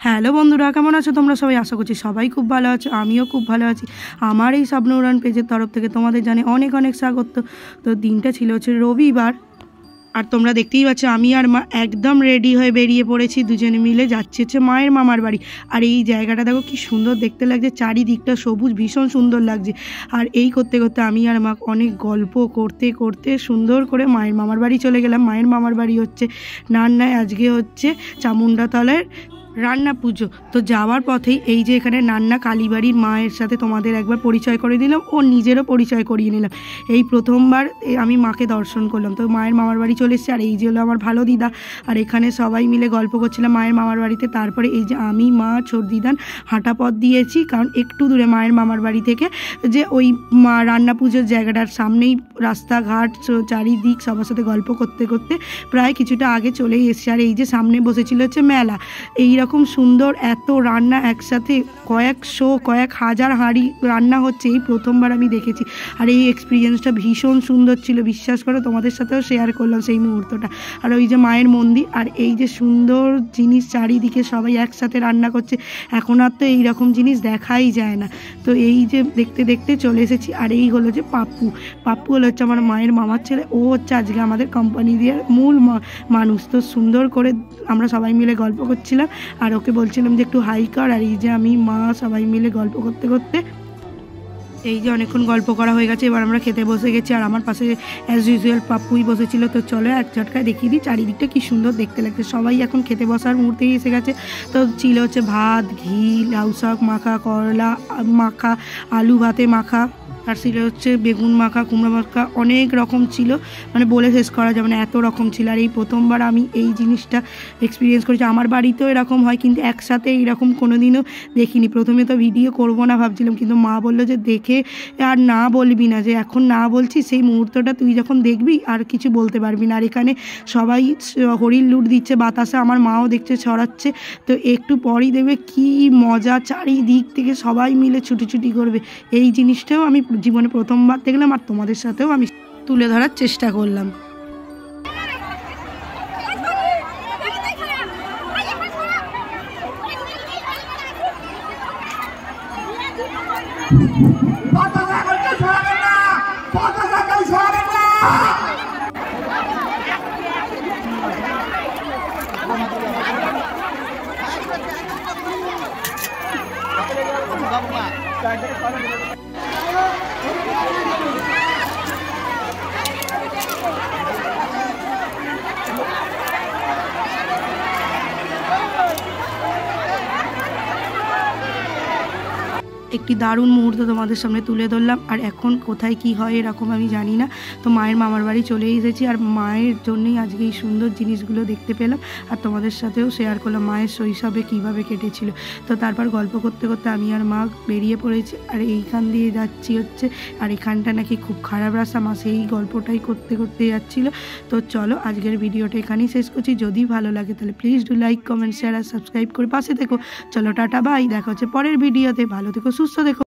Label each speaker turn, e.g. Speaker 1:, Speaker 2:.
Speaker 1: Hello বন্ধুরা, কেমন আছো তোমরা সবাই? আশা করছি সবাই খুব ভালো আছো, আমিও খুব ভালো আছি। আমার এই স্বপ্ন উড়ান পেজের তরফ থেকে তোমাদের জানে অনেক অনেক স্বাগত। তো দিনটা ছিল হচ্ছে রবিবার, আর তোমরা দেখতেই পাচ্ছ আমি আর মা একদম রেডি হয়ে বেরিয়ে পড়েছি, দুজনে মিলে যাচ্ছি হচ্ছে মায়ের মামার বাড়ি। আর এই জায়গাটা দেখো কি সুন্দর দেখতে লাগছে, চারিদিকটা সবুজ, ভীষণ সুন্দর লাগছে। আর এই করতে করতে আমি আর মা অনেক গল্প করতে করতে সুন্দর করে মায়ের মামার বাড়ি চলে গেলাম। মায়ের মামার বাড়ি হচ্ছে নান্নায়, আজকে হচ্ছে চামুন্ডাতলার রান্না পুজো। তো যাওয়ার পথেই এই যে এখানে নান্না কালীবাড়ির মায়ের সাথে তোমাদের একবার পরিচয় করে দিলাম, ও নিজেরও পরিচয় করিয়ে নিলাম। এই প্রথমবার আমি মাকে দর্শন করলাম। তো মায়ের মামার বাড়ি চলে এসেছি, আর এই যে হলো আমার ভালো দিদা। আর এখানে সবাই মিলে গল্প করছিলাম মায়ের মামার বাড়িতে। তারপরে এই যে আমি, মা, ছোট দিদান হাঁটা পথ দিয়েছি, কারণ একটু দূরে মায়ের মামার বাড়ি থেকে যে ওই রান্না পুজোর জায়গাটার সামনেই রাস্তাঘাট, চারিদিক সবার সাথে গল্প করতে করতে প্রায় কিছুটা আগে চলেই এসেছি। আর এই যে সামনে বসেছিল হচ্ছে মেলা, এইরকম সুন্দর এত রান্না একসাথে, কয়েক হাজার হাঁড়ি রান্না হচ্ছে, এই প্রথমবার আমি দেখেছি। আর এই এক্সপিরিয়েন্সটা ভীষণ সুন্দর ছিল, বিশ্বাস করো, তোমাদের সাথেও শেয়ার করলাম সেই মুহূর্তটা। আর ওই যে মায়ের মন্দির, আর এই যে সুন্দর জিনিস চারিদিকে সবাই একসাথে রান্না করছে, এখন আর তো এইরকম জিনিস দেখাই যায় না। তো এই যে দেখতে দেখতে চলে এসেছি। আর এই হলো যে পাপ্পু হলো হচ্ছে আমার মায়ের মামার ছেলে, ও হচ্ছে আজকে আমাদের কোম্পানি দিয়ে মূল মানুষ। তো সুন্দর করে আমরা সবাই মিলে গল্প করছিলাম, আর ওকে বলছিলাম যে একটু হাই কর। আর এই যে আমি, মা সবাই মিলে গল্প করতে করতে এই যে অনেকক্ষণ গল্প করা হয়ে গেছে, এবার আমরা খেতে বসে গেছি। আর আমার পাশে অ্যাজ ইউজুয়াল পাপ্পুই বসেছিল। তো চলো এক ঝটকায় দেখিয়ে দিই চারিদিকটা কি সুন্দর দেখতে লাগছে। সবাই এখন খেতে বসার মুহূর্তেই এসে গেছে। তো ছিল হচ্ছে ভাত, ঘি, লাউ শাক মাখা, করলা মাখা, আলু ভাতে মাখা, আর ছিল হচ্ছে বেগুন মাখা, কুমড়ো মাখা, অনেক রকম ছিল, মানে বলে শেষ করা যাবে না, এত রকম ছিল। আর এই প্রথমবার আমি এই জিনিসটা এক্সপিরিয়েন্স করেছি। আমার বাড়িতেও এরকম হয়, কিন্তু একসাথে এইরকম কোনো দিনও দেখিনি। প্রথমে তো ভিডিও করবো না ভাবছিলাম, কিন্তু মা বললো যে দেখে আর না বলবি না, যে এখন না বলছি, সেই মুহূর্তটা তুই যখন দেখবি আর কিছু বলতে পারবি না। আর এখানে সবাই হরির লুট দিচ্ছে বাতাসে, আমার মাও দেখছে ছড়াচ্ছে। তো একটু পরই দেখবে কি মজা, চারিদিক থেকে সবাই মিলে ছুটি করবে। এই জিনিসটাও আমি জীবনে প্রথমবার দেখলাম, আর তোমাদের সাথেও আমি তুলে ধরার চেষ্টা করলাম। একটি দারুণ মুহূর্ত তোমাদের সামনে তুলে ধরলাম। আর এখন কোথায় কি হয় এরকম আমি জানি না। তো মায়ের মামার বাড়ি চলে এসেছি, আর মায়ের জন্যই আজকে এই সুন্দর জিনিসগুলো দেখতে পেলাম, আর তোমাদের সাথেও শেয়ার করলাম মায়ের শৈশবে কীভাবে কেটেছিল। তো তারপর গল্প করতে করতে আমি আর মা বেরিয়ে পড়েছি। আর এইখান দিয়ে যাচ্ছি হচ্ছে, আর এখানটা নাকি খুব খারাপ রাস্তা, মা সেই গল্পটাই করতে করতে যাচ্ছিলো। তো চলো আজকের ভিডিওটা এখানেই শেষ করছি। যদি ভালো লাগে তাহলে please do like, comment, share আর সাবস্ক্রাইব করে পাশে থেকো। চলো টাটা, বাই, দেখা হচ্ছে পরের ভিডিওতে। ভালো থেকো, সুস্থ থেকো।